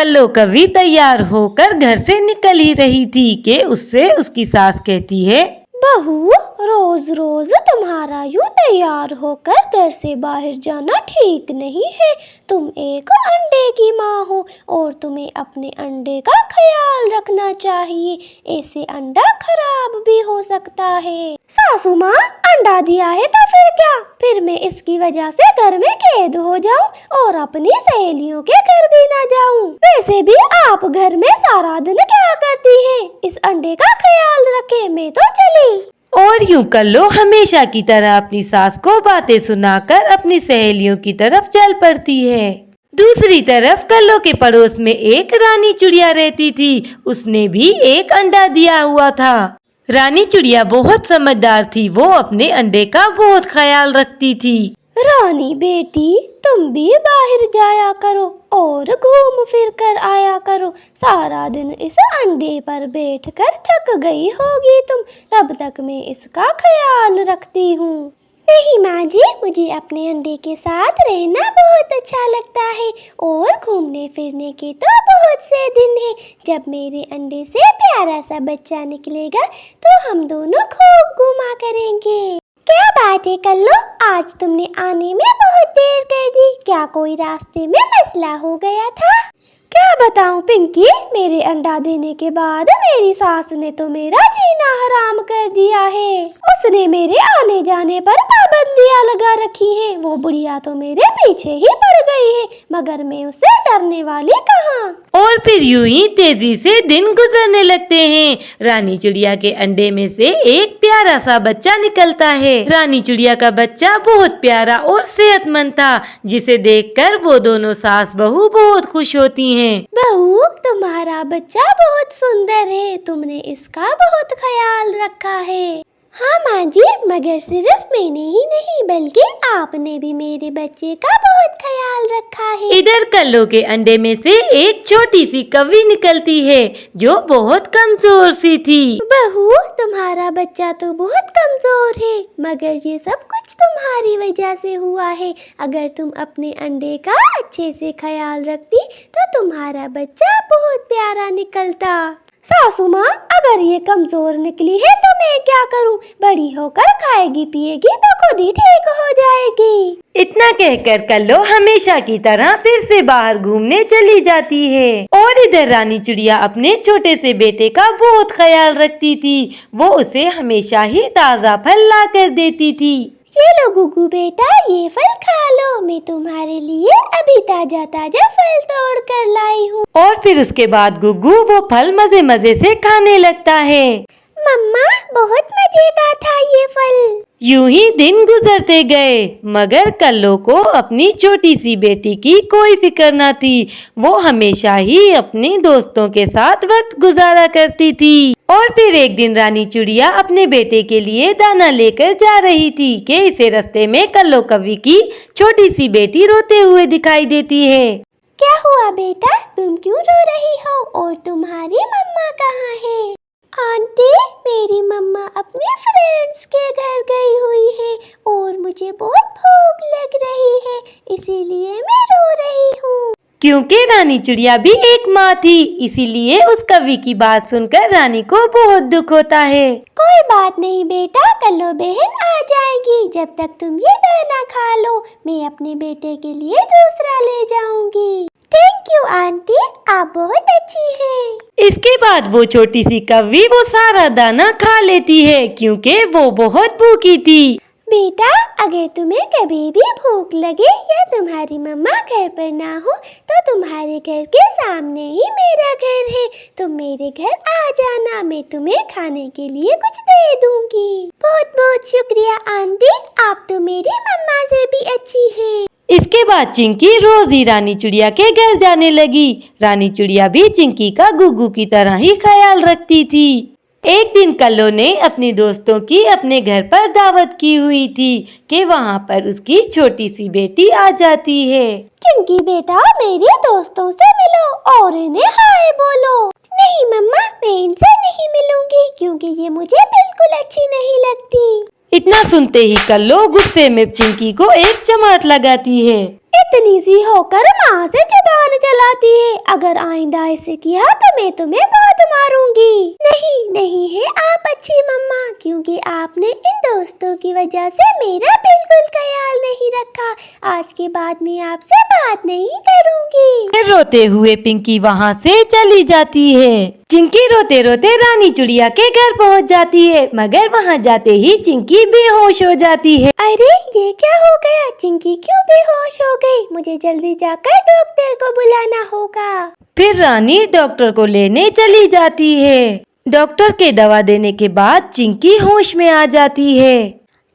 कल्लो कभी तैयार होकर घर से निकल ही रही थी कि उससे उसकी सास कहती है, बहू, रोज रोज तुम्हारा यूं तैयार होकर घर से बाहर जाना ठीक नहीं है। तुम एक अंडे की माँ हो और तुम्हें अपने अंडे का ख्याल रखना चाहिए। ऐसे अंडा खराब भी हो सकता है। सासू माँ, अंडा दिया है तो फिर क्या? फिर मैं इसकी वजह से घर में कैद हो जाऊं और अपनी सहेलियों के घर भी ना जाऊं। वैसे भी आप घर में सारा दिन क्या करती हैं? इस अंडे का ख्याल रखें, मैं तो चली। और यूं कल्लो हमेशा की तरह अपनी सास को बातें सुनाकर अपनी सहेलियों की तरफ चल पड़ती है। दूसरी तरफ कल्लो के पड़ोस में एक रानी चिड़िया रहती थी। उसने भी एक अंडा दिया हुआ था। रानी चिड़िया बहुत समझदार थी। वो अपने अंडे का बहुत ख्याल रखती थी। रानी बेटी, तुम भी बाहर जाया करो और घूम फिर कर आया करो। सारा दिन इस अंडे पर बैठकर थक गई होगी तुम। तब तक मैं इसका ख्याल रखती हूँ। नहीं माँ जी, मुझे अपने अंडे के साथ रहना बहुत अच्छा लगता है और घूमने फिरने के तो बहुत से दिन हैं। जब मेरे अंडे से प्यारा सा बच्चा निकलेगा तो हम दोनों खूब घूमा करेंगे। क्या बात है कल्लो, आज तुमने आने में बहुत देर कर दी। क्या कोई रास्ते में मसला हो गया था? क्या बताऊं पिंकी, मेरे अंडा देने के बाद मेरी सास ने तो मेरा जीना हराम कर दिया है। उसने मेरे आने जाने पर पाबंदियां लगा रखी हैं। वो बुढ़िया तो मेरे पीछे ही पड़ गई है, मगर मैं उससे डरने वाली कहाँ। और फिर यूं ही तेजी से दिन गुजरने लगते हैं। रानी चिड़िया के अंडे में से एक प्यारा सा बच्चा निकलता है। रानी चिड़िया का बच्चा बहुत प्यारा और सेहतमंद था, जिसे देखकर वो दोनों सास बहू बहुत खुश होती हैं। बहू, तुम्हारा बच्चा बहुत सुंदर है। तुमने इसका बहुत ख्याल रखा है। हाँ माँ जी, मगर सिर्फ मैंने ही नहीं बल्कि आपने भी मेरे बच्चे का बहुत ख्याल रखा है। इधर कल्लो के अंडे में से एक छोटी सी कौवी निकलती है जो बहुत कमजोर सी थी। बहू, तुम्हारा बच्चा तो बहुत कमजोर है, मगर ये सब कुछ तुम्हारी वजह से हुआ है। अगर तुम अपने अंडे का अच्छे से ख्याल रखती तो तुम्हारा बच्चा बहुत प्यारा निकलता। सासू माँ, अगर ये कमजोर निकली है तो मैं क्या करूँ? बड़ी होकर खाएगी पिएगी तो खुद ही ठीक हो जाएगी। इतना कहकर कल्लो हमेशा की तरह फिर से बाहर घूमने चली जाती है। और इधर रानी चिड़िया अपने छोटे से बेटे का बहुत ख्याल रखती थी। वो उसे हमेशा ही ताज़ा फल ला कर देती थी। ये लो गुग्गू बेटा, ये फल खा लो। मैं तुम्हारे लिए अभी ताजा ताजा फल तोड़ कर लाई हूँ। और फिर उसके बाद गुग्गू वो फल मजे मजे से खाने लगता है। मम्मा, बहुत मजे का था ये फल। यूं ही दिन गुजरते गए, मगर कल्लो को अपनी छोटी सी बेटी की कोई फिक्र न थी। वो हमेशा ही अपने दोस्तों के साथ वक्त गुजारा करती थी। और फिर एक दिन रानी चिड़िया अपने बेटे के लिए दाना लेकर जा रही थी कि इसे रास्ते में कल्लो कौवी की छोटी सी बेटी रोते हुए दिखाई देती है। क्या हुआ बेटा, तुम क्यों रो रही हो? और तुम्हारी मम्मा कहाँ है? आंटी, मेरी मम्मा अपने फ्रेंड्स के घर गई हुई है और मुझे बहुत भूख लग रही है, इसीलिए मैं रो रही हूँ। क्योंकि रानी चिड़िया भी एक माँ थी, इसीलिए उस कवि की बात सुनकर रानी को बहुत दुख होता है। कोई बात नहीं बेटा, कल्लो बहन आ जाएगी। जब तक तुम ये दाना खा लो, मैं अपने बेटे के लिए दूसरा ले जाऊंगी। थैंक यू आंटी, आप बहुत अच्छी हैं। इसके बाद वो छोटी सी कौवी वो सारा दाना खा लेती है, क्योंकि वो बहुत भूखी थी। बेटा, अगर तुम्हें कभी भी भूख लगे या तुम्हारी मम्मा घर पर ना हो तो तुम्हारे घर के सामने ही मेरा घर है। तुम मेरे घर आ जाना, मैं तुम्हें खाने के लिए कुछ दे दूंगी। बहुत बहुत शुक्रिया आंटी, आप तो मेरी मम्मा से भी अच्छी हैं। इसके बाद चिंकी रोज ही रानी चिड़िया के घर जाने लगी। रानी चिड़िया भी चिंकी का गुग्गू की तरह ही ख्याल रखती थी। एक दिन कल्लो ने अपने दोस्तों की अपने घर पर दावत की हुई थी कि वहाँ पर उसकी छोटी सी बेटी आ जाती है। चिंकी बेटा, मेरे दोस्तों से मिलो और इन्हें हाय बोलो। नहीं मम्मा, मैं इनसे नहीं मिलूंगी क्योंकि ये मुझे बिल्कुल अच्छी नहीं लगती। इतना सुनते ही कल्लो गुस्से में चिंकी को एक चमाट लगाती है। इतनी बदतमीजी होकर माँ से जुबान चलाती है। अगर आइंदा ऐसे किया तो मैं तुम्हें बहुत मारूंगी। नहीं नहीं है आप अच्छी मम्मा, क्योंकि आपने इन दोस्तों की वजह से मेरा बिल्कुल ख्याल नहीं रखा। आज के बाद मैं आपसे बात नहीं करूंगी। फिर रोते हुए पिंकी वहाँ से चली जाती है। चिंकी रोते रोते रानी चिड़िया के घर पहुँच जाती है, मगर वहाँ जाते ही चिंकी बेहोश हो जाती है। अरे ये क्या हो गया? चिंकी क्यों बेहोश हो गई? मुझे जल्दी जाकर डॉक्टर को बुलाना होगा। फिर रानी डॉक्टर को लेने चली जाती है। डॉक्टर के दवा देने के बाद चिंकी होश में आ जाती है।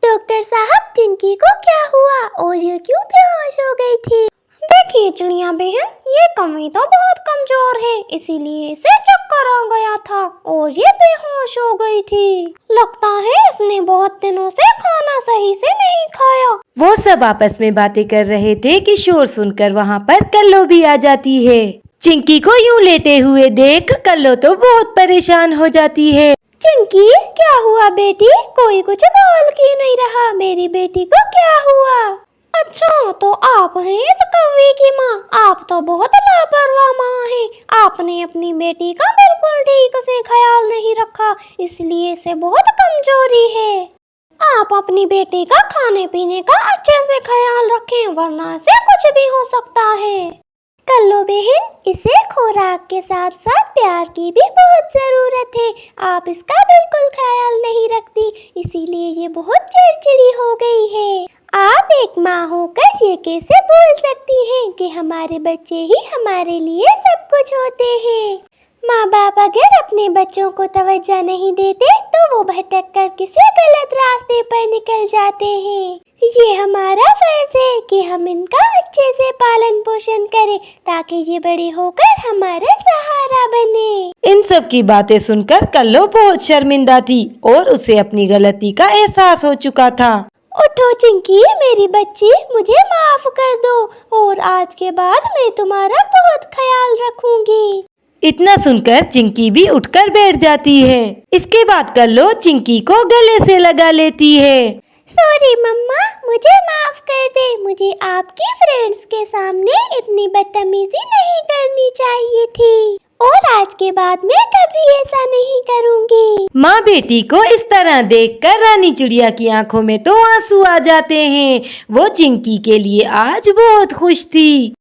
डॉक्टर साहब, चिंकी को क्या हुआ और ये क्यों बेहोश हो गई थी? देखिए चिड़िया बहन, ये कमी तो बहुत कमजोर है, इसीलिए इसे चक्कर आ गया था और ये बेहोश हो गई थी। लगता है इसने बहुत दिनों से खाना सही से नहीं खाया। वो सब आपस में बातें कर रहे थे कि शोर सुनकर वहाँ पर कल्लो भी आ जाती है। चिंकी को यूं लेटे हुए देख कल्लो तो बहुत परेशान हो जाती है। चिंकी, क्या हुआ बेटी? कोई कुछ बोल क्यों नहीं रहा? मेरी बेटी को क्या हुआ? अच्छा, तो आप हैं इस कौवे की माँ। आप तो बहुत लापरवाह माँ हैं। आपने अपनी बेटी का बिल्कुल ठीक से ख्याल नहीं रखा, इसलिए इसे बहुत कमजोरी है। आप अपनी बेटी का खाने पीने का अच्छे से ख्याल रखें, वरना इसे कुछ भी हो सकता है। कल्लो बहन, इसे खुराक के साथ साथ प्यार की भी बहुत जरूरत है। आप इसका बिल्कुल ख्याल नहीं रखती, इसीलिए ये बहुत चिड़चिड़ी हो गई है। आप एक माँ होकर ये कैसे बोल सकती हैं कि हमारे बच्चे ही हमारे लिए सब कुछ होते हैं? माँ बाप अगर अपने बच्चों को तवज्जो नहीं देते तो वो भटक कर किसी गलत रास्ते पर निकल जाते हैं। ये हमारा फर्ज है कि हम इनका अच्छे से पालन पोषण करें, ताकि ये बड़े होकर हमारा सहारा बने। इन सब की बातें सुनकर कल्लो बहुत शर्मिंदा थी और उसे अपनी गलती का एहसास हो चुका था। उठो चिंकी, मेरी बच्ची, मुझे माफ कर दो और आज के बाद मैं तुम्हारा बहुत ख्याल रखूंगी। इतना सुनकर चिंकी भी उठकर बैठ जाती है। इसके बाद कल्लो चिंकी को गले से लगा लेती है। सॉरी मम्मा, मुझे माफ कर दे। मुझे आपकी फ्रेंड्स के सामने इतनी बदतमीजी नहीं करनी चाहिए थी और आज के बाद मैं कभी ऐसा नहीं करूंगी। माँ बेटी को इस तरह देखकर रानी चिड़िया की आंखों में तो आंसू आ जाते हैं। वो चिंकी के लिए आज बहुत खुश थी।